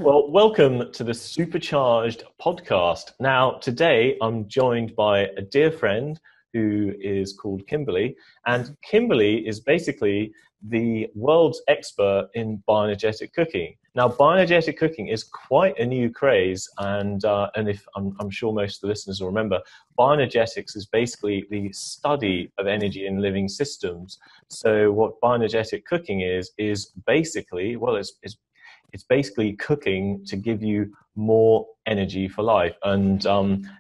Well, welcome to the Supercharged podcast. Now, today I'm joined by a dear friend who is called Kimberly, and Kimberly is basically the world's expert in bioenergetic cooking. Now, bioenergetic cooking is quite a new craze, and if I'm sure most of the listeners will remember, bioenergetics is basically the study of energy in living systems. So, what bioenergetic cooking is basically, well, it's basically cooking to give you more energy for life. And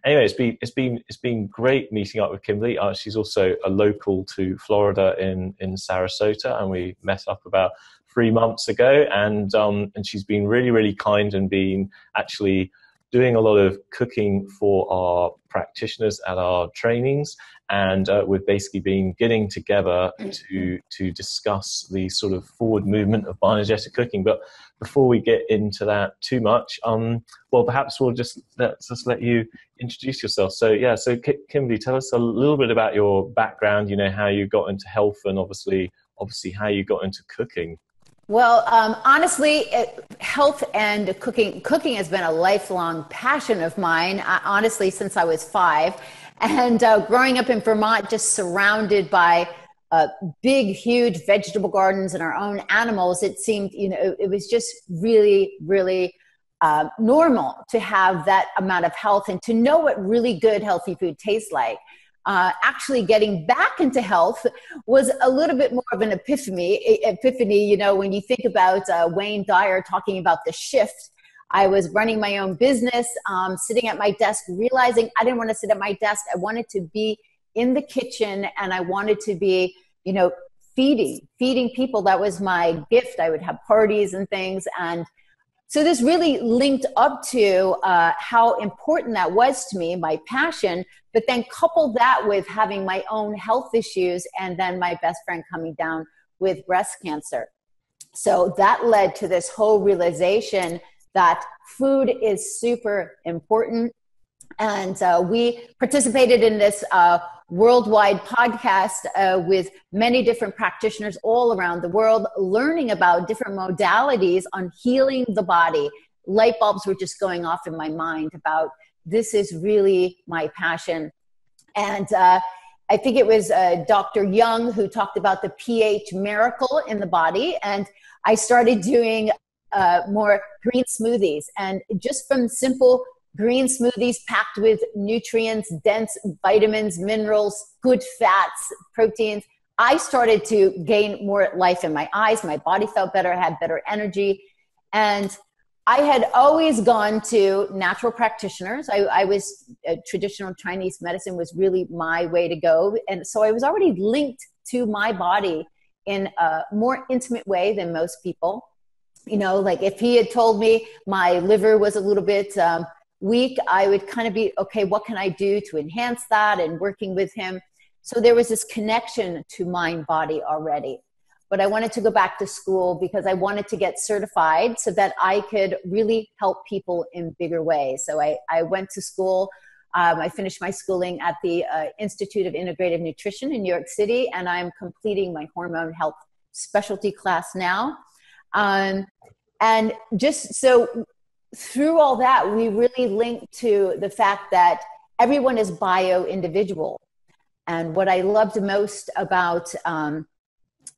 anyway, it's been great meeting up with Kimberly. She's also a local to Florida in Sarasota, and we met up about 3 months ago. And she's been really kind and been actually doing a lot of cooking for our practitioners at our trainings. And we've basically been getting together to discuss the sort of forward movement of bioenergetic cooking. But before we get into that too much, well, perhaps let's let you introduce yourself. So Kimberly, tell us a little bit about your background. You know, how you got into health, and obviously how you got into cooking. Well, honestly, health and cooking has been a lifelong passion of mine, honestly, since I was 5. And growing up in Vermont, just surrounded by big, huge vegetable gardens and our own animals, it seemed, it was just really normal to have that amount of health and to know what really good, healthy food tastes like. Actually getting back into health was a little bit more of an epiphany, when you think about Wayne Dyer talking about the shift. I was running my own business, sitting at my desk, realizing I didn't want to sit at my desk. I wanted to be in the kitchen, and I wanted to be, feeding people. That was my gift. I would have parties and things. And so this really linked up to how important that was to me, my passion, but then couple that with having my own health issues, and then my best friend coming down with breast cancer. So that led to this whole realization that food is super important. And we participated in this worldwide podcast with many different practitioners all around the world, learning about different modalities on healing the body. Light bulbs were just going off in my mind about this is really my passion. And I think it was Dr. Young who talked about the pH miracle in the body. And I started doing more green smoothies, and just from simple green smoothies packed with nutrients, dense vitamins, minerals, good fats, proteins, I started to gain more life in my eyes. My body felt better. I had better energy. And I had always gone to natural practitioners. I was traditional Chinese medicine was really my way to go. And so I was already linked to my body in a more intimate way than most people. Like if he had told me my liver was a little bit weak, I would kind of be, okay, what can I do to enhance that, and working with him. So there was this connection to mind body already. But I wanted to go back to school because I wanted to get certified so that I could really help people in bigger ways. So I went to school. I finished my schooling at the Institute of Integrative Nutrition in New York City, and I'm completing my hormone health specialty class now. And just so through all that, we really linked to the fact that everyone is bio-individual. And what I loved most about,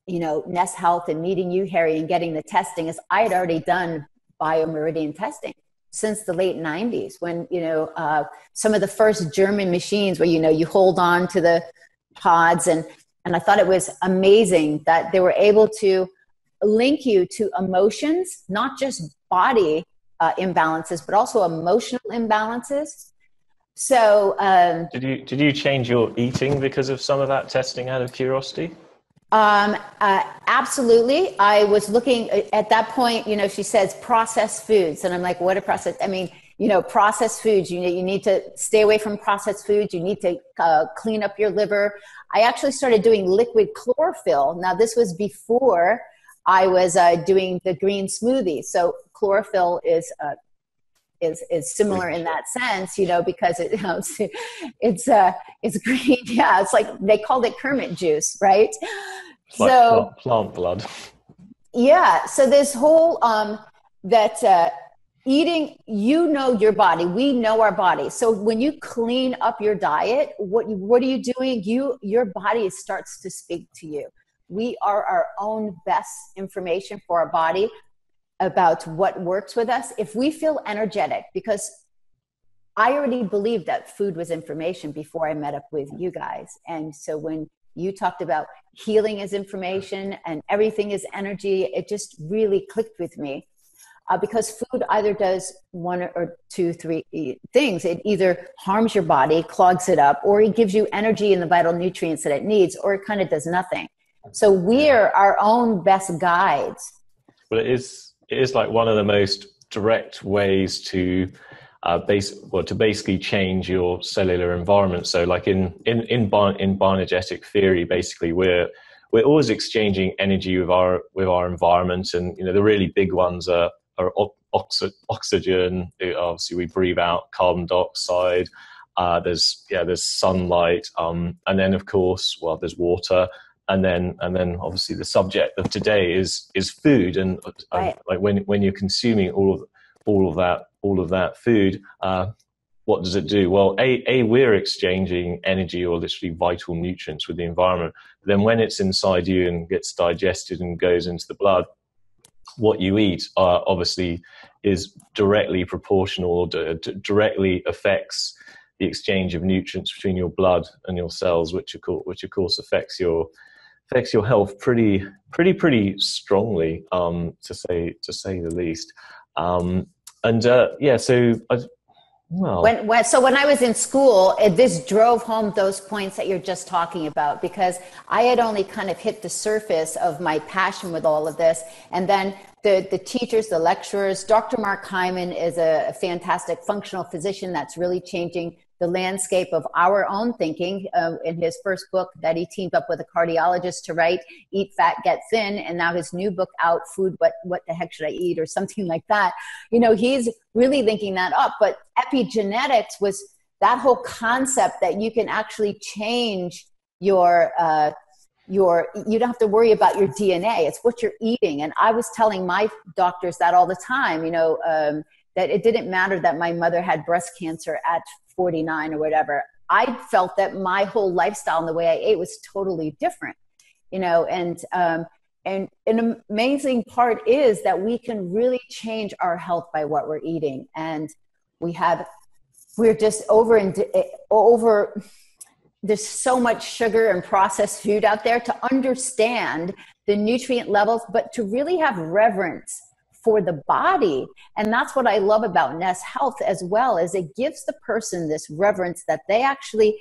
Nest Health and meeting you, Harry, and getting the testing is I had already done biomeridian testing since the late 90s when, some of the first German machines where, you hold on to the pods. And I thought it was amazing that they were able to link you to emotions, not just body imbalances, but also emotional imbalances. So did you change your eating because of some of that testing, out of curiosity? Absolutely. I was looking at that point, she says processed foods, and I'm like, what are processed? I mean, processed foods, you need to stay away from processed foods. You need to clean up your liver. I actually started doing liquid chlorophyll. Now this was before I was doing the green smoothie. So chlorophyll is similar in that sense, because it's green. Yeah, it's like they called it Kermit juice, right? Like plant blood. Yeah. So this whole that eating, you know your body, we know our body. So when you clean up your diet, what are you doing? Your body starts to speak to you. We are our own best information for our body about what works with us. If we feel energetic, because I already believed that food was information before I met up with you guys. And so when you talked about healing is information and everything is energy, it just really clicked with me. Because food either does one or two, three things. It either harms your body, clogs it up, or it gives you energy and the vital nutrients that it needs, or it kind of does nothing. So we're our own best guides. Well, it is like one of the most direct ways to basically change your cellular environment. So like in bioenergetic theory, basically we're always exchanging energy with our environment, and the really big ones are oxygen. Obviously we breathe out carbon dioxide. There's sunlight, and then of course, there's water, and then obviously the subject of today is food. And right. Like when you're consuming all of that food, what does it do? Well, we're exchanging energy, or literally vital nutrients, with the environment. But then when it's inside you and gets digested and goes into the blood, what you eat obviously is directly proportional, directly affects the exchange of nutrients between your blood and your cells, which of course affects your health pretty strongly, to say the least. When I was in school, this drove home those points that you're just talking about, because I had only kind of hit the surface of my passion with all of this. And then the teachers, the lecturers, Dr. Mark Hyman is a fantastic functional physician that's really changing the landscape of our own thinking. In his first book that he teamed up with a cardiologist to write, Eat Fat, Get Thin, and now his new book out, Food, What the Heck Should I Eat, or something like that. He's really linking that up. But epigenetics was that whole concept that you can actually change you don't have to worry about your DNA. It's what you're eating. And I was telling my doctors that all the time, that it didn't matter that my mother had breast cancer at 49 or whatever. I felt that my whole lifestyle and the way I ate was totally different, and an amazing part is that we can really change our health by what we're eating. And we're just over, there's so much sugar and processed food out there, to understand the nutrient levels, but to really have reverence for the body. And that's what I love about Nest Health as well, is it gives the person this reverence that they actually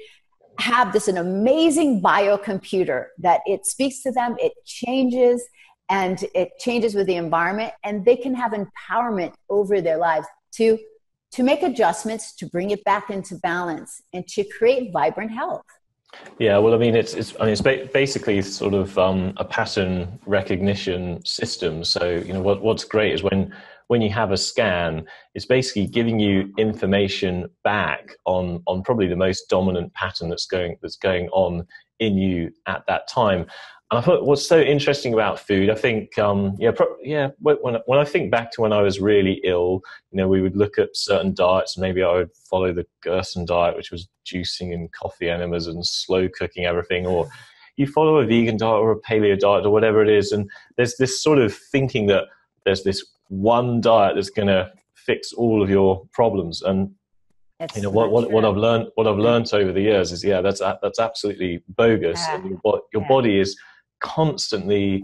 have an amazing biocomputer, that it speaks to them, it changes, and it changes with the environment, and they can have empowerment over their lives to make adjustments, to bring it back into balance, and to create vibrant health. Yeah, well, I mean, it's basically sort of a pattern recognition system. So, what's great is when you have a scan, it's basically giving you information back on probably the most dominant pattern that's going on in you at that time. And I thought what's so interesting about food, I think, when I think back to when I was really ill, we would look at certain diets. Maybe I would follow the Gerson diet, which was juicing and coffee enemas and slow cooking everything, or you follow a vegan diet or a paleo diet or whatever it is. And there's this sort of thinking that there's this one diet that's going to fix all of your problems. And what I've learned over the years is, that's absolutely bogus. Yeah. And your body is constantly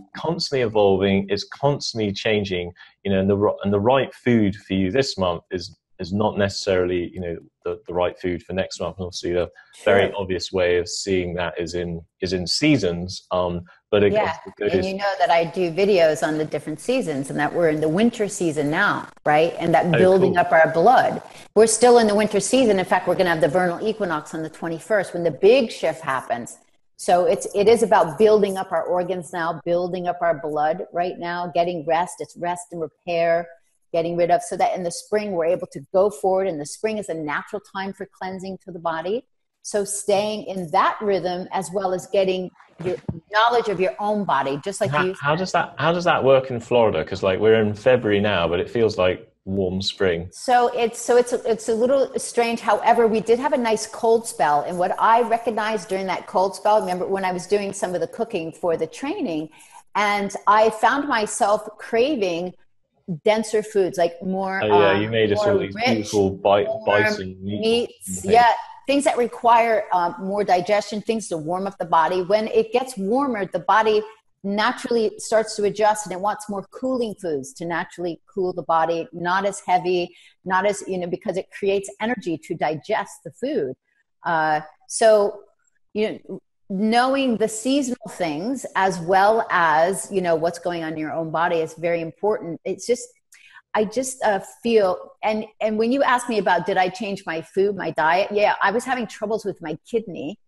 evolving, it's constantly changing, and the right food for you this month is not necessarily the right food for next month. And obviously the very obvious way of seeing that is in seasons, but and that I do videos on the different seasons, and that we're in the winter season now, right? And that building up our blood, we're still in the winter season. In fact, we're going to have the vernal equinox on the 21st when the big shift happens. So it is about building up our organs now, building up our blood right now, getting rest. It's rest and repair, getting rid of, so that in the spring we're able to go forward. And the spring is a natural time for cleansing to the body. So staying in that rhythm, as well as getting your knowledge of your own body, just like how does that work in Florida? Because we're in February now, but it feels like warm spring. So it's a little strange. However, we did have a nice cold spell, and what I recognized during that cold spell, remember when I was doing some of the cooking for the training, and I found myself craving denser foods, like more. Oh yeah, you made us all more these rich, beautiful warm bison meats. things. Yeah, things that require more digestion, things to warm up the body. When it gets warmer, the body naturally starts to adjust, and it wants more cooling foods to naturally cool the body, not as heavy, not as, because it creates energy to digest the food. So, knowing the seasonal things as well as, what's going on in your own body is very important. It's just, I just feel, and when you ask me about, did I change my food, my diet? Yeah, I was having troubles with my kidney,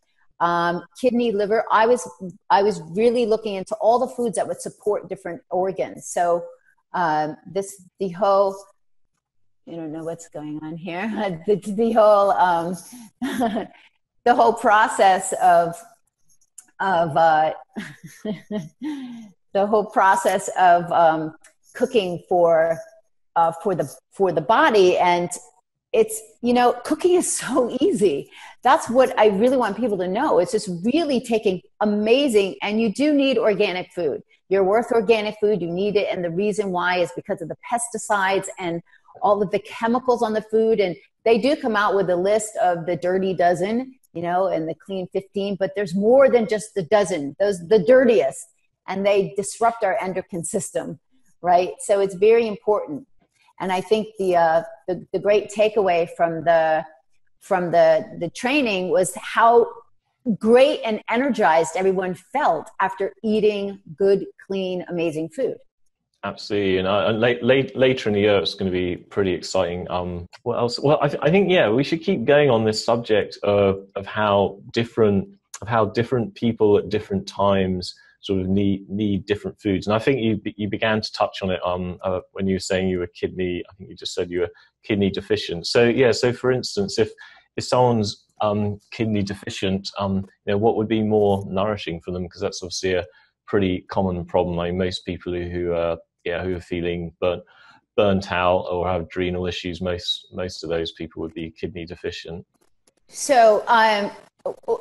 liver. I was really looking into all the foods that would support different organs. So the whole, I don't know what's going on here. the whole the whole process of cooking for the body. And it's, cooking is so easy. That's what I really want people to know. It's just really taking amazing, and you do need organic food. You're worth organic food. You need it. And the reason why is because of the pesticides and all of the chemicals on the food. And they do come out with a list of the dirty dozen, and the clean 15, but there's more than just the dozen, the dirtiest, and they disrupt our endocrine system, right? So it's very important. And I think the great takeaway from the training was how great and energized everyone felt after eating good, clean, amazing food. Absolutely, and later in the year it's going to be pretty exciting. What else? Well, I think we should keep going on this subject of how different people at different times sort of need different foods. And I think you began to touch on it when you were saying you were kidney. I think you just said you were kidney deficient. So so for instance, if someone's kidney deficient, what would be more nourishing for them? Because that's obviously a pretty common problem. I mean, most people who are feeling burnt out or have adrenal issues, most of those people would be kidney deficient. So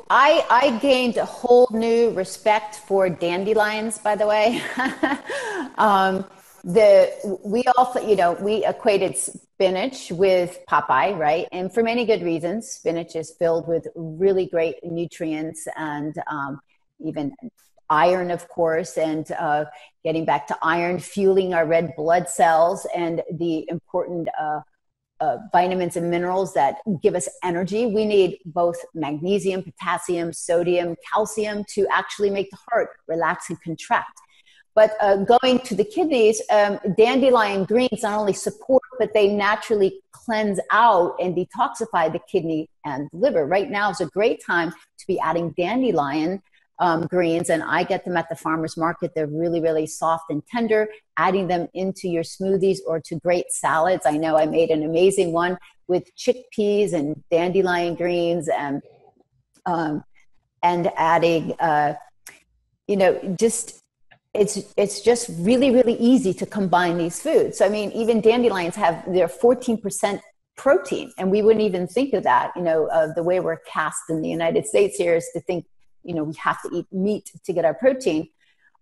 I gained a whole new respect for dandelions, by the way. We equated spinach with Popeye, right? And for many good reasons. Spinach is filled with really great nutrients and even iron, of course, and getting back to iron, fueling our red blood cells and the important vitamins and minerals that give us energy. We need both magnesium, potassium, sodium, calcium to actually make the heart relax and contract. But going to the kidneys, dandelion greens not only support, but they naturally cleanse out and detoxify the kidney and the liver. Right now is a great time to be adding dandelion greens, and I get them at the farmer's market. They're really, really soft and tender. Adding them into your smoothies or to great salads. I know I made an amazing one with chickpeas and dandelion greens, and adding, it's just really, really easy to combine these foods. So, I mean, even dandelions they're 14% protein, and we wouldn't even think of that. The way we're cast in the United States here is to think, we have to eat meat to get our protein.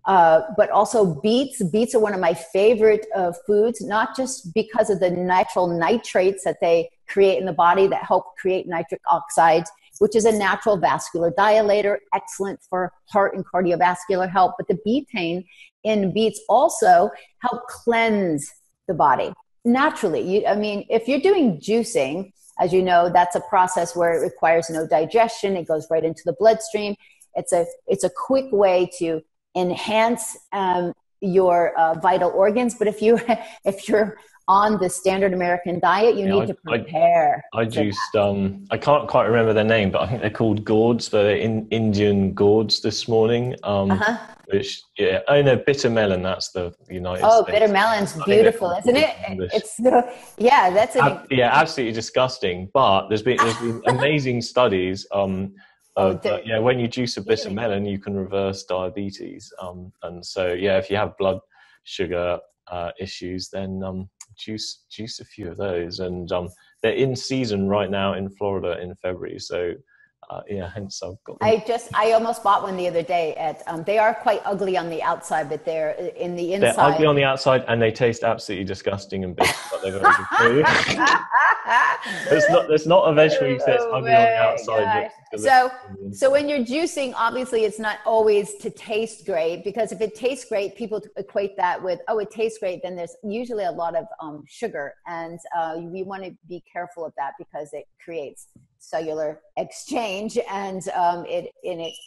But also beets. Beets are one of my favorite foods, not just because of the natural nitrates that they create in the body that help create nitric oxides, which is a natural vascular dilator, excellent for heart and cardiovascular health. But the betaine in beets also help cleanse the body naturally. If you're doing juicing, as you know, that's a process where it requires no digestion. It goes right into the bloodstream. It's a quick way to enhance your vital organs. But if you're on the standard American diet, you need to prepare. I juiced, I can't quite remember their name, but I think they're called gourds. They're Indian gourds this morning. Which, bitter melon, that's the United States. Oh, bitter melon's beautiful, isn't it? It's that's absolutely disgusting. But there's been amazing studies when you juice a bitter melon, you can reverse diabetes. And so, if you have blood sugar issues, then juice a few of those, and they're in season right now in Florida in February. So yeah, hence I've got them. I almost bought one the other day at, they are quite ugly on the outside, but they're in the inside. They're ugly on the outside and they taste absolutely disgusting and bitter, but they're very good for you. There's not a vegetable that's ugly on the outside. So when you're juicing, obviously it's not always to taste great, because if it tastes great, people equate that with, oh, it tastes great. Then there's usually a lot of sugar, and we want to be careful of that because it creates cellular exchange, and it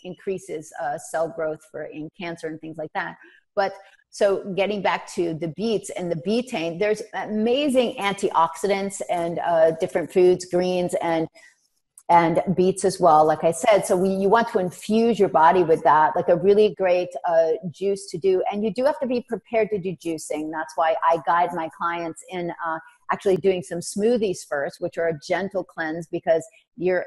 increases cell growth in cancer and things like that. But so getting back to the beets and the betaine, there's amazing antioxidants and different foods, greens and beets as well, like I said. So you want to infuse your body with that, like a really great juice to do. And you do have to be prepared to do juicing. That's why I guide my clients in actually doing some smoothies first, which are a gentle cleanse, because you're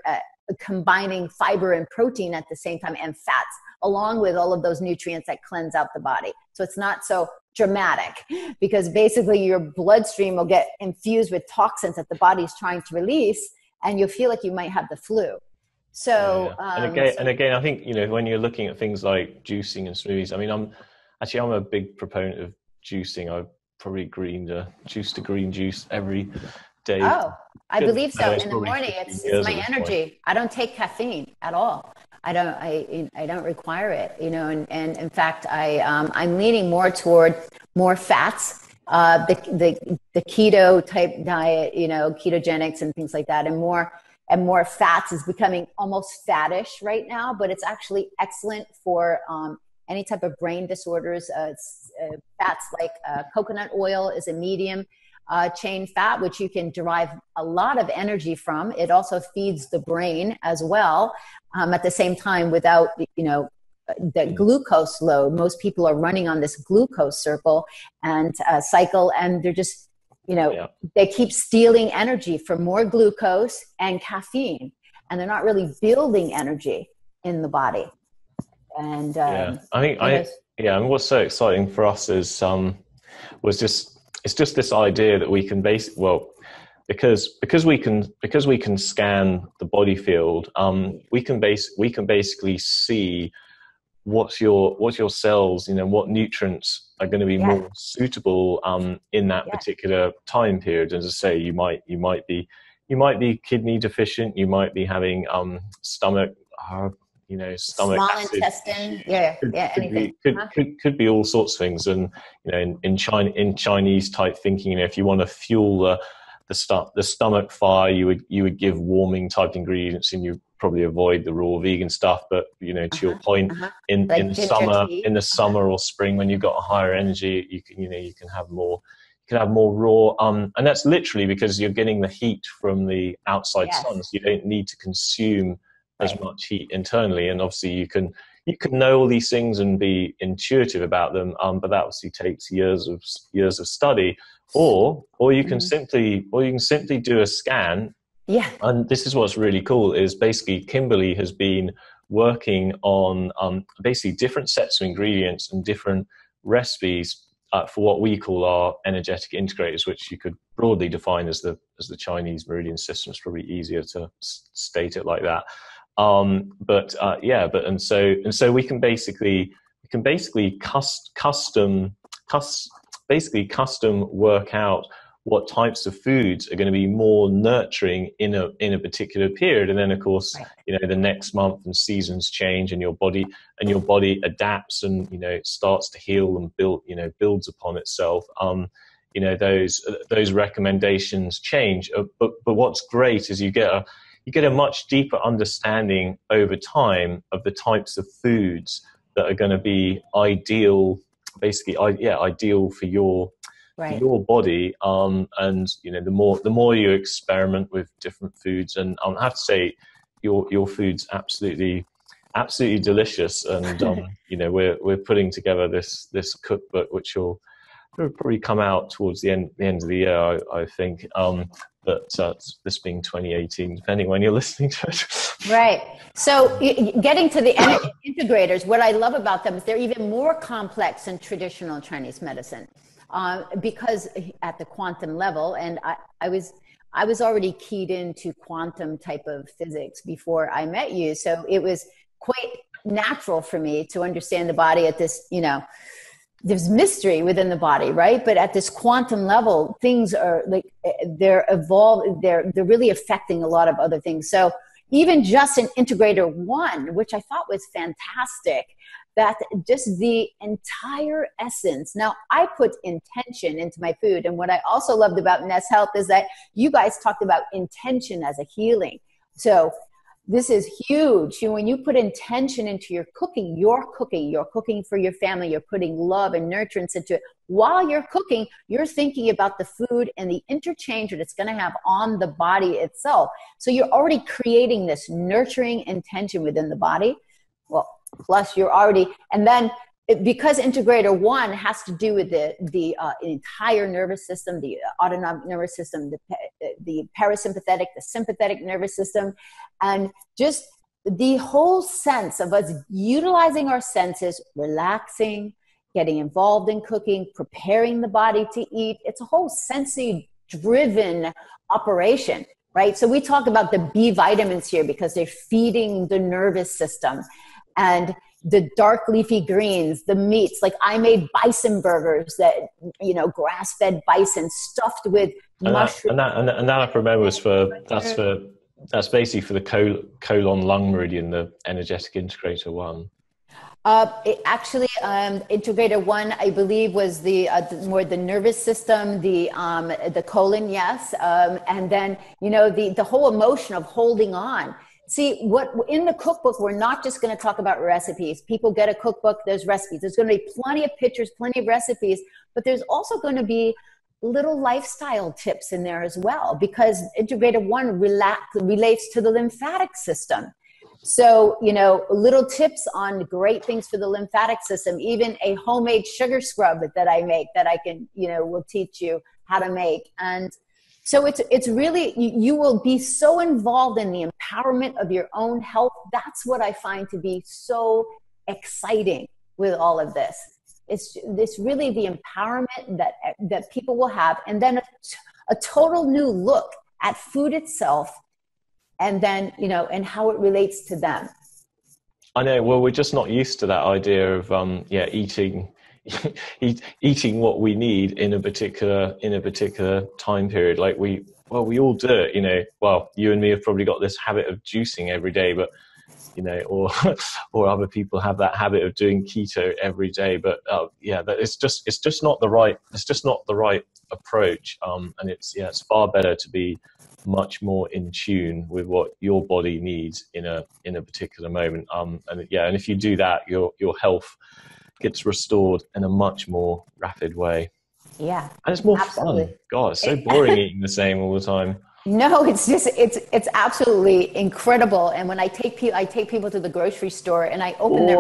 combining fiber and protein at the same time, and fats, along with all of those nutrients that cleanse out the body. So it's not so dramatic, because basically your bloodstream will get infused with toxins that the body's trying to release, and you'll feel like you might have the flu. So, and again, I think, when you're looking at things like juicing and smoothies, I mean, I'm a big proponent of juicing. I probably juice to green juice every day. Oh, I believe so. In the morning, it's my energy. I don't take caffeine at all. I don't require it, and in fact, I'm leaning more toward more fats, the keto type diet, ketogenics and things like that, and more fats is becoming almost fattish right now, but it's actually excellent for any type of brain disorders. Fats like coconut oil is a medium chain fat, which you can derive a lot of energy from. It also feeds the brain as well, at the same time, without the glucose load. Most people are running on this glucose cycle, and they're just they keep stealing energy from more glucose and caffeine, and they're not really building energy in the body. And and what's so exciting for us is it's just this idea that we can because we can scan the body field, we can basically see what your cells, what nutrients are going to be more suitable in that particular time period. As I say, you might be kidney deficient, you might be having stomach small acid. Intestine, anything. Could be all sorts of things. And in Chinese type thinking, if you want to fuel the stomach fire, you would give warming type ingredients, and you probably avoid the raw vegan stuff. But to your point, in the summer or spring, when you've got a higher energy, you can have more. You can have more raw, and that's literally because you're getting the heat from the outside sun, so you don't need to consume as much heat internally. And obviously you can know all these things and be intuitive about them, but that obviously takes years of study, or you can simply do a scan. And this is what's really cool, is basically Kimberly has been working on basically different sets of ingredients and different recipes for what we call our energetic integrators, which you could broadly define as the Chinese meridian system. It's probably easier to state it like that. So we can basically custom work out what types of foods are going to be more nurturing in a particular period. And then of course, the next month and seasons change, and your body adapts and, it starts to heal and builds upon itself. Those recommendations change. But what's great is you get a much deeper understanding over time of the types of foods that are going to be ideal for your body. And the more you experiment with different foods, and I have to say, your food's absolutely delicious. And we're putting together this cookbook, which will probably come out towards the end of the year, I think. But this being 2018, depending when you're listening to it. Right. So getting to the integrators, what I love about them is they're even more complex than traditional Chinese medicine. because at the quantum level, and I was already keyed into quantum type of physics before I met you. So it was quite natural for me to understand the body at this, you know, there's mystery within the body, right? But at this quantum level, things are like, they're evolved, they're really affecting a lot of other things. So even just an integrator one, which I thought was fantastic, that just the entire essence. Now, I put intention into my food. And what I also loved about Nest Health is that you guys talked about intention as a healing. So this is huge. You know, when you put intention into your cooking, you're cooking for your family, you're putting love and nurturance into it. While you're cooking, you're thinking about the food and the interchange that it's going to have on the body itself. So you're already creating this nurturing intention within the body. Well, plus you're already, and then because integrator one has to do with the entire nervous system, the autonomic nervous system, the parasympathetic, the sympathetic nervous system, and just the whole sense of us utilizing our senses, relaxing, getting involved in cooking, preparing the body to eat. It's a whole sensory driven operation, right? So we talk about the B vitamins here because they're feeding the nervous system. And the dark leafy greens, the meats, like I made bison burgers that, you know, grass-fed bison stuffed with mushrooms. And that I remember was that's basically for the colon lung meridian, the energetic integrator one. Integrator one, I believe, was the more the nervous system, the colon, yes, and then, you know, the whole emotion of holding on. See, what in the cookbook, we're not just going to talk about recipes. People get a cookbook, there's recipes. There's going to be plenty of pictures, plenty of recipes, but there's also going to be little lifestyle tips in there as well, because integrator one relates to the lymphatic system. So, you know, little tips on great things for the lymphatic system, even a homemade sugar scrub that I make that I can, you know, will teach you how to make. And so it's really, you will be so involved in the empowerment of your own health. That's what I find to be so exciting with all of this. It's really the empowerment that people will have, and then a total new look at food itself, and then, you know, and how it relates to them. I know. Well, we're just not used to that idea of eating what we need in a particular time period. Like we all do it, you know. Well, you and me have probably got this habit of juicing every day, but you know, or other people have that habit of doing keto every day. But that it's just not the right approach. And it's far better to be much more in tune with what your body needs in a particular moment. And if you do that, your health gets restored in a much more rapid way. Yeah. And it's more absolutely fun. God, it's so boring eating the same all the time. No, it's absolutely incredible. And when I take people to the grocery store and I open their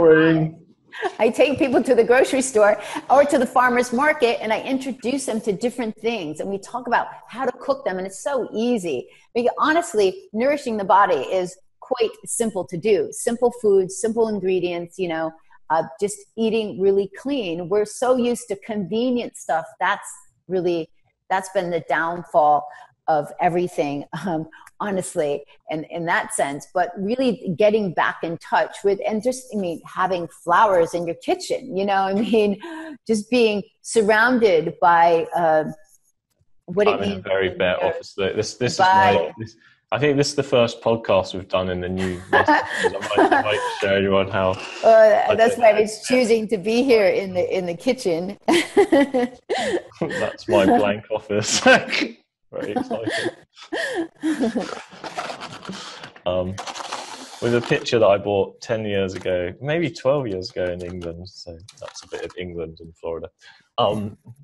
I take people to the grocery store or to the farmer's market and I introduce them to different things. And we talk about how to cook them. And it's so easy. Because honestly, nourishing the body is quite simple to do. Simple foods, simple ingredients, you know, just eating really clean. We're so used to convenient stuff. That's been the downfall of everything, honestly, and in that sense, but really getting back in touch with, and just, I mean, having flowers in your kitchen, you know, I mean, just being surrounded by what it means. I'm in a very bare office. I think this is the first podcast we've done in the new messages. I might show everyone how. That's why I was choosing to be here in the kitchen. That's my blank office. Very exciting. With a picture that I bought 10 years ago, maybe 12 years ago in England. So that's a bit of England and Florida.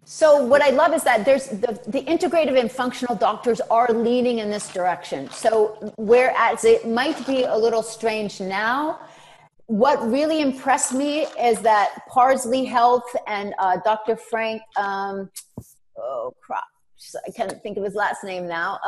So what I love is that there's the integrative and functional doctors are leaning in this direction. So whereas it might be a little strange now, what really impressed me is that Parsley Health and Dr. Frank, I can't think of his last name now.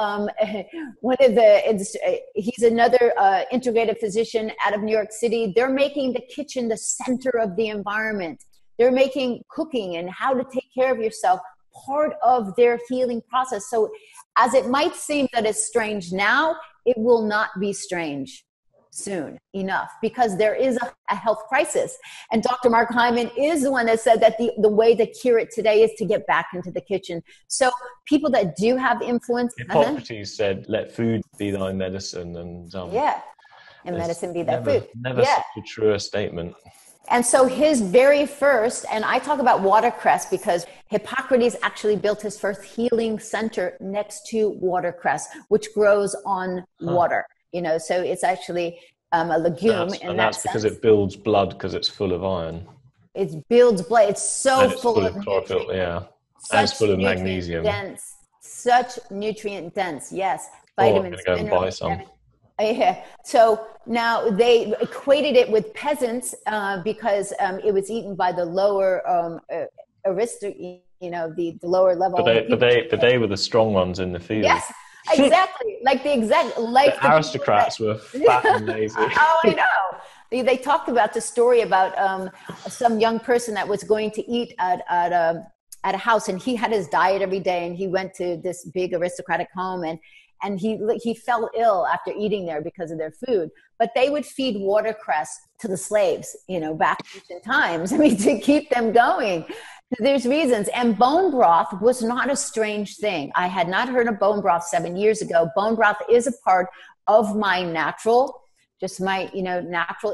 He's another integrative physician out of New York City. They're making the kitchen the center of the environment. They're making cooking and how to take care of yourself part of their healing process. So as it might seem that it's strange now, it will not be strange soon enough, because there is a health crisis. And Dr. Mark Hyman is the one that said that the way to cure it today is to get back into the kitchen. So people that do have influence. Hippocrates said, let food be thy medicine. And and medicine be thy food. Never such a truer statement. And so his very first, and I talk about watercress because Hippocrates actually built his first healing center next to watercress, which grows on water. So it's actually a legume. And that's because it builds blood because it's full of iron. It builds blood. It's so full of chlorophyll, and it's full of magnesium. Such nutrient dense, yes. Vitamins. I'm going to go and buy some. Yeah. So now they equated it with peasants because it was eaten by the lower the lower level. But they were the strong ones in the field. Yes, exactly. The aristocrats were fat and lazy. Oh, I know. They talked about the story about some young person that was going to eat at a house, and he had his diet every day, and he went to this big aristocratic home, and he fell ill after eating there because of their food. But they would feed watercress to the slaves, back in times, to keep them going. There's reasons. And bone broth was not a strange thing. I had not heard of bone broth 7 years ago. Bone broth is a part of my natural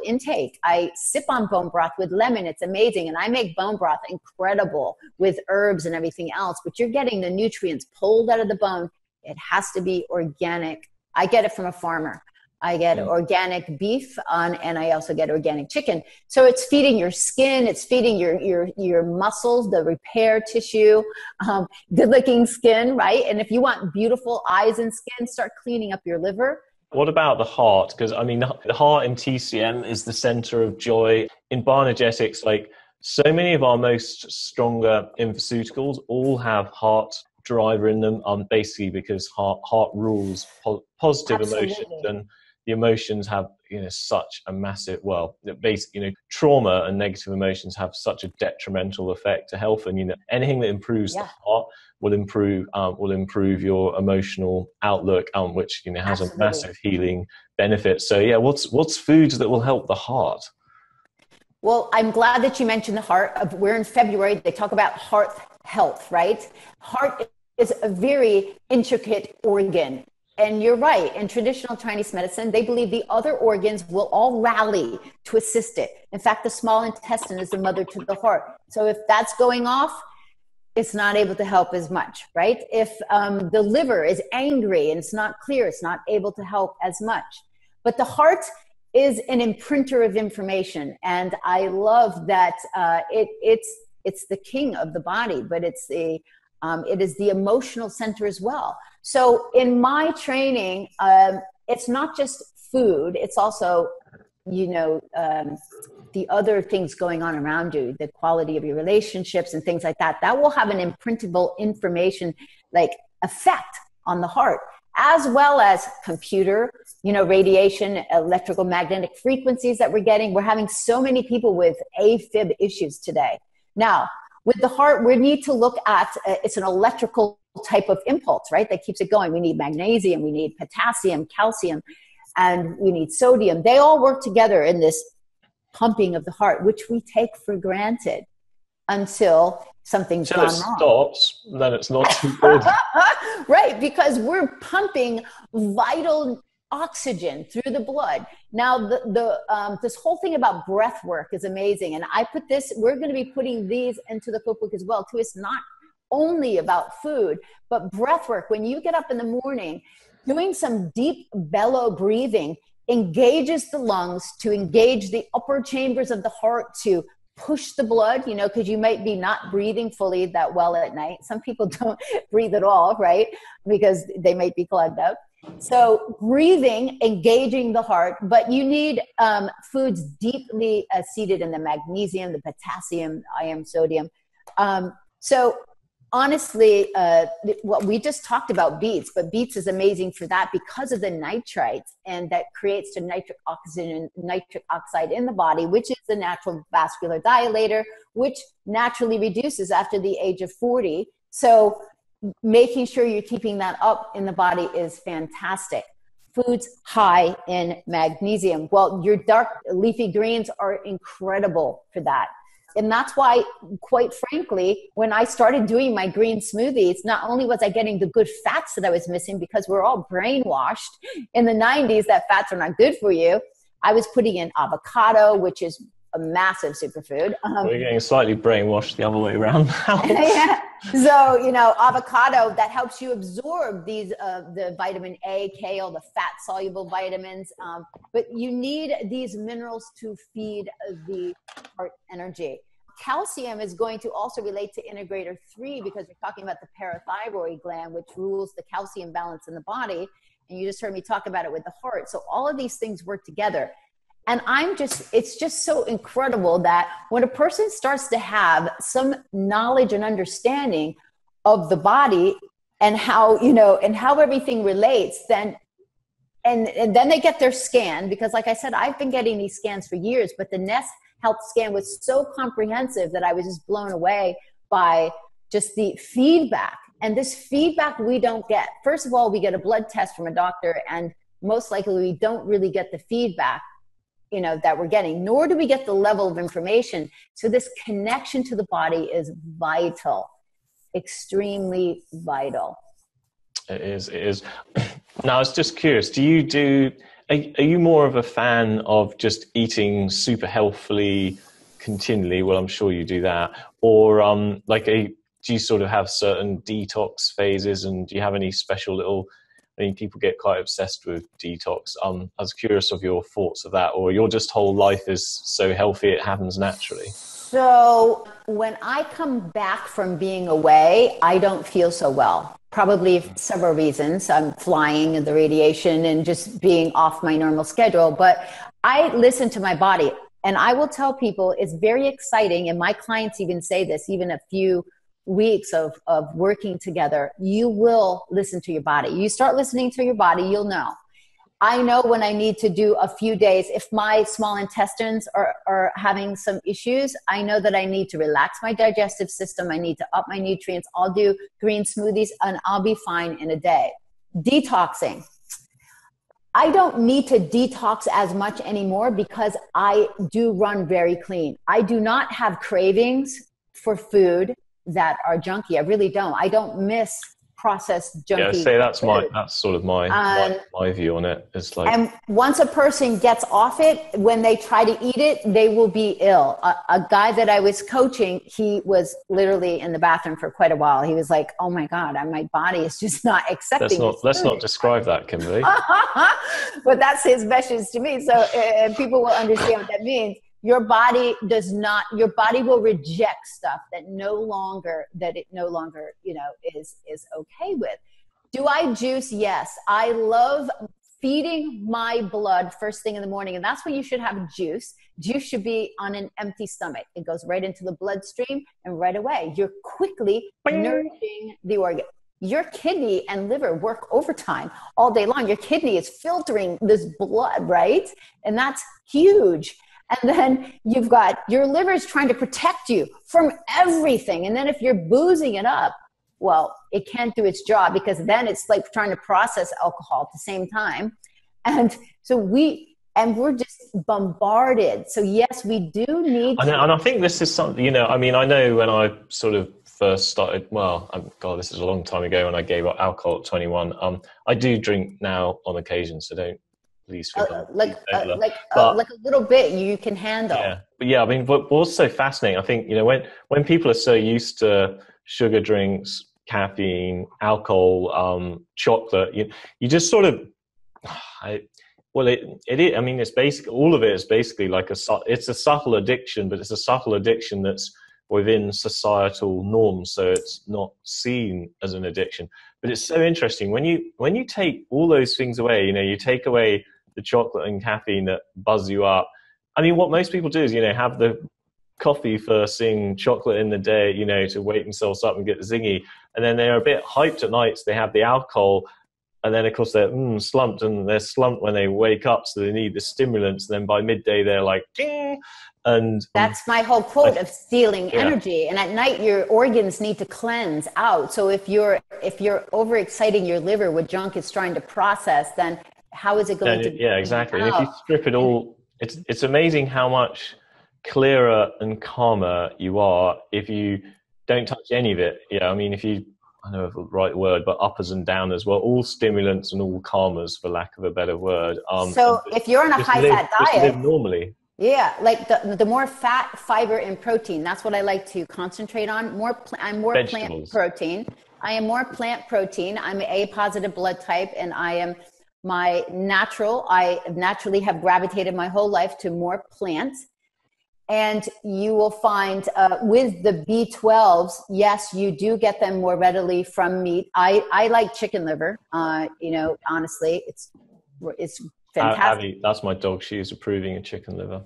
intake. I sip on bone broth with lemon. It's amazing. And I make bone broth incredible with herbs and everything else. But you're getting the nutrients pulled out of the bone. It has to be organic. I get it from a farmer. I get organic beef and I also get organic chicken. So it's feeding your skin. It's feeding your muscles, the repair tissue, good looking skin, right? And if you want beautiful eyes and skin, start cleaning up your liver. What about the heart? Because the heart in TCM is the center of joy. In bioenergetics, so many of our most stronger infoceuticals all have heart driver in them, basically because heart rules positive emotions, and the emotions have such a massive, trauma and negative emotions have such a detrimental effect to health, and anything that improves the heart will improve your emotional outlook, which has a massive healing benefit. So what's foods that will help the heart? Well, I'm glad that you mentioned the heart. We're in February. They talk about heart health, right? Heart is a very intricate organ. And you're right. In traditional Chinese medicine, they believe the other organs will all rally to assist it. In fact, the small intestine is the mother to the heart. So if that's going off, it's not able to help as much, right? If the liver is angry and it's not clear, it's not able to help as much. But the heart is an imprinter of information. And I love that it's the king of the body, but it is the emotional center as well. So in my training, it's not just food, it's also, the other things going on around you, the quality of your relationships and things like that, that will have an imprintable information effect on the heart, as well as computer, radiation, electrical magnetic frequencies that we're getting. We're having so many people with AFib issues today. Now, with the heart, we need to look at, it's an electrical type of impulse, right? That keeps it going. We need magnesium, we need potassium, calcium, and we need sodium. They all work together in this pumping of the heart, which we take for granted until something's gone wrong. Until it stops, then it's not too good. Right, because we're pumping vital oxygen through the blood. Now, this whole thing about breath work is amazing. And we're going to be putting these into the cookbook as well, too. It's not only about food, but breath work. When you get up in the morning, doing some deep bellow breathing engages the lungs to engage the upper chambers of the heart to push the blood, because you might be not breathing fully that well at night. Some people don't breathe at all, right? Because they might be clogged up. So breathing, engaging the heart, but you need foods deeply seated in the magnesium, the potassium, iron, sodium. So honestly, what we just talked about beets, but beets is amazing for that because of the nitrites, and that creates the nitric oxide in the body, which is the natural vascular dilator, which naturally reduces after the age of 40. So making sure you're keeping that up in the body is fantastic. Foods high in magnesium. Well, your dark leafy greens are incredible for that. And that's why, quite frankly, when I started doing my green smoothies, not only was I getting the good fats that I was missing, because we're all brainwashed in the 90s that fats are not good for you, I was putting in avocado, which is a massive superfood. We're getting slightly brainwashed the other way around now. Yeah. So, you know, avocado, that helps you absorb these, the vitamin A, K, all the fat soluble vitamins. But you need these minerals to feed the heart energy. Calcium is going to also relate to integrator 3, because we're talking about the parathyroid gland, which rules the calcium balance in the body. And you just heard me talk about it with the heart. So all of these things work together. And it's just so incredible that when a person starts to have some knowledge and understanding of the body and how, you know, and how everything relates, then, and then they get their scan, because like I said, I've been getting these scans for years, but the Nest Health scan was so comprehensive that I was just blown away by just the feedback. And this feedback we don't get. First of all, we get a blood test from a doctor, and most likely we don't really get the feedback, you know, that we're getting, nor do we get the level of information. So this connection to the body is vital, extremely vital. It is. Now, I was just curious, are you more of a fan of just eating super healthily continually? Well, I'm sure you do that. Or do you sort of have certain detox phases, and do you have any special little, I mean, people get quite obsessed with detox. I was curious of your thoughts of that, or your just whole life is so healthy it happens naturally? So when I come back from being away, I don't feel so well. Probably several reasons. I'm flying and the radiation and just being off my normal schedule. But I listen to my body, and I will tell people it's very exciting. And my clients even say this, even a few weeks of working together, you will listen to your body. You start listening to your body, you'll know. I know when I need to do a few days, if my small intestines are having some issues, I know that I need to relax my digestive system. I need to up my nutrients. I'll do green smoothies and I'll be fine in a day. Detoxing. I don't need to detox as much anymore because I do run very clean. I do not have cravings for food that are junky. I really don't. I don't miss processed junky. Yeah, say that's sort of my view on it. It's like, and once a person gets off it, when they try to eat it, they will be ill. A guy that I was coaching, he was literally in the bathroom for quite a while. He was like, "Oh my God, my body is just not accepting." Let's not describe that, Kimberly. But that's his message to me. So people will understand what that means. Your body will reject stuff that it no longer, you know, is okay with. Do I juice? Yes. I love feeding my blood first thing in the morning. And that's when you should have juice. Juice should be on an empty stomach. It goes right into the bloodstream, and right away, you're quickly nourishing the organ. Your kidney and liver work overtime all day long. Your kidney is filtering this blood, right? And that's huge. And then you've got your liver is trying to protect you from everything. And then if you're boozing it up, well, it can't do its job, because then it's like trying to process alcohol at the same time. And so we're just bombarded. So yes, we do need to. And I think this is something, you know, I mean, I know when I sort of first started, God, this is a long time ago when I gave up alcohol at 21. I do drink now on occasion, so don't. Please like a little bit you can handle. Yeah, but yeah, I mean, what's so fascinating, I think, you know, when people are so used to sugar drinks, caffeine, alcohol, chocolate, you just sort of, it's basically, all of it is basically like it's a subtle addiction, but it's a subtle addiction that's within societal norms, so it's not seen as an addiction. But it's so interesting when you take all those things away, you know, you take away the chocolate and caffeine that buzz you up. I mean, what most people do is, you know, have the coffee first thing, chocolate in the day, you know, to wake themselves up and get zingy. And then they're a bit hyped at night, so they have the alcohol. And then, of course, they're slumped, and they're slumped when they wake up, so they need the stimulants. And then by midday, they're like, ding! And that's my whole quote of stealing energy. And at night, your organs need to cleanse out. So if you're overexciting your liver with junk it's trying to process, then how is it going to? Yeah, exactly. And if you strip it all, it's amazing how much clearer and calmer you are if you don't touch any of it. Yeah, I mean, if you, I don't know the right word, but uppers and downers were all stimulants and all calmers, for lack of a better word. So if you're on a high-fat diet, just live normally. Yeah, like the more fat, fiber, and protein. That's what I like to concentrate on. I'm more plant protein. I am more plant protein. I'm A positive blood type, and I naturally have gravitated my whole life to more plants. And you will find with the B12s, yes, you do get them more readily from meat. I like chicken liver. You know, honestly, it's fantastic. Abby, that's my dog. She is approving of chicken liver.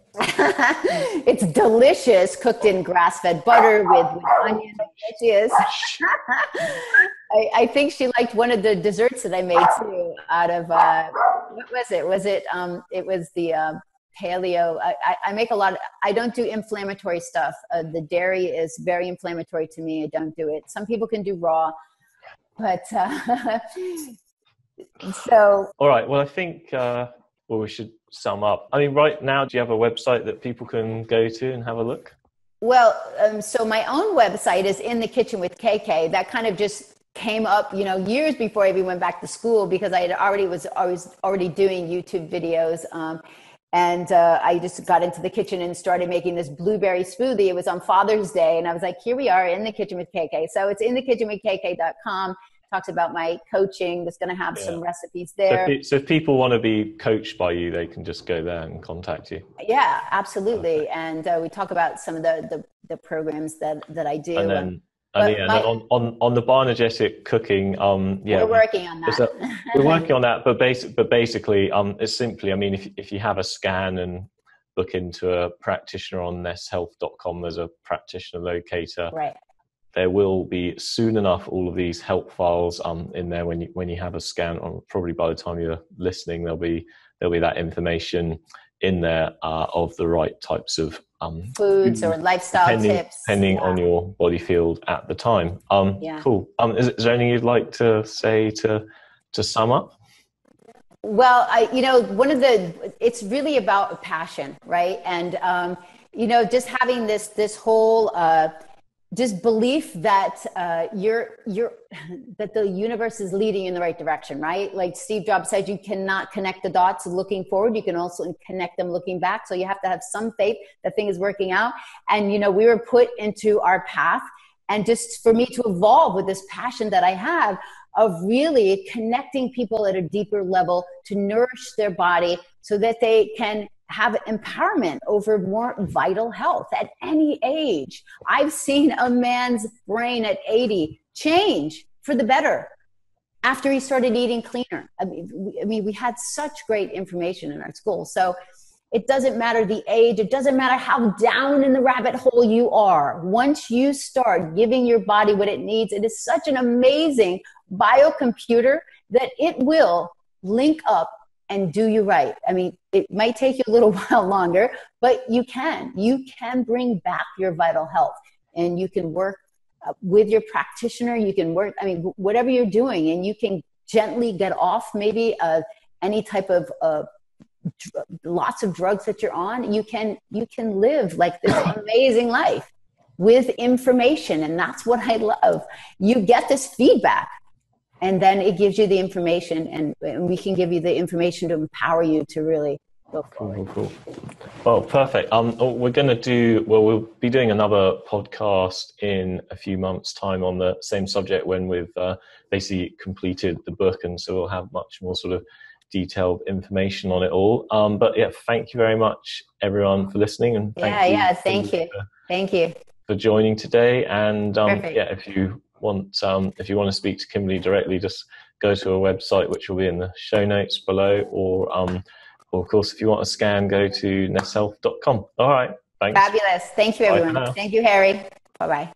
It's delicious, cooked in grass-fed butter with onion. She is. I think she liked one of the desserts that I made too. Out of what was it? It was the paleo. I make a lot of. I don't do inflammatory stuff. The dairy is very inflammatory to me. I don't do it. Some people can do raw, but so. All right. Well, I think. We should sum up. I mean, right now, do you have a website that people can go to and have a look? Well, so my own website is In the Kitchen with KK. That kind of just came up, you know, years before I even went back to school, because I was already doing YouTube videos. And I just got into the kitchen and started making this blueberry smoothie. It was on Father's Day, and I was like, here we are, In the Kitchen with KK. So it's inthekitchenwithkk.com. Talks about my coaching. That's going to have some recipes there. So if people want to be coached by you, they can just go there and contact you. Yeah, absolutely. Okay. And we talk about some of the programs that I do. And then, then on the bioenergetic cooking, we're working on that. We're working on that, but basically, it's simply, I mean, if you have a scan and book into a practitioner on nesshealth.com, there's a practitioner locator. Right. There will be soon enough all of these help files in there when you have a scan. Or probably by the time you're listening, there'll be that information in there of the right types of foods or lifestyle tips, depending on your body field at the time. Cool. Is there anything you'd like to say to sum up? Well, it's really about passion, right? And just having this whole just belief that that the universe is leading in the right direction, right? Like Steve Jobs said, you cannot connect the dots looking forward. You can also connect them looking back. So you have to have some faith that thing is working out. And, we were put into our path. And just for me to evolve with this passion that I have of really connecting people at a deeper level to nourish their body so that they can have empowerment over more vital health at any age. I've seen a man's brain at 80 change for the better after he started eating cleaner. I mean, we had such great information in our school. So it doesn't matter the age. It doesn't matter how down in the rabbit hole you are. Once you start giving your body what it needs, it is such an amazing biocomputer that it will link up and do you right. I mean, it might take you a little while longer, but you can bring back your vital health, and you can work with your practitioner. You can work, whatever you're doing, and you can gently get off maybe any type of lots of drugs that you're on. You can live like this amazing life with information. And that's what I love. You get this feedback. And then it gives you the information, and we can give you the information to empower you to really go forward. Cool. Well, perfect. We'll be doing another podcast in a few months' time on the same subject when we've basically completed the book, and so we'll have much more sort of detailed information on it all. But yeah, thank you very much, everyone, for listening, and thank you for joining today. And if you want to speak to Kimberly directly, just go to her website, which will be in the show notes below, or of course, if you want a scan, go to nesshealth.com. All right. Thanks. Fabulous. Thank you, Bye for everyone. now. Thank you, Harry. Bye-bye.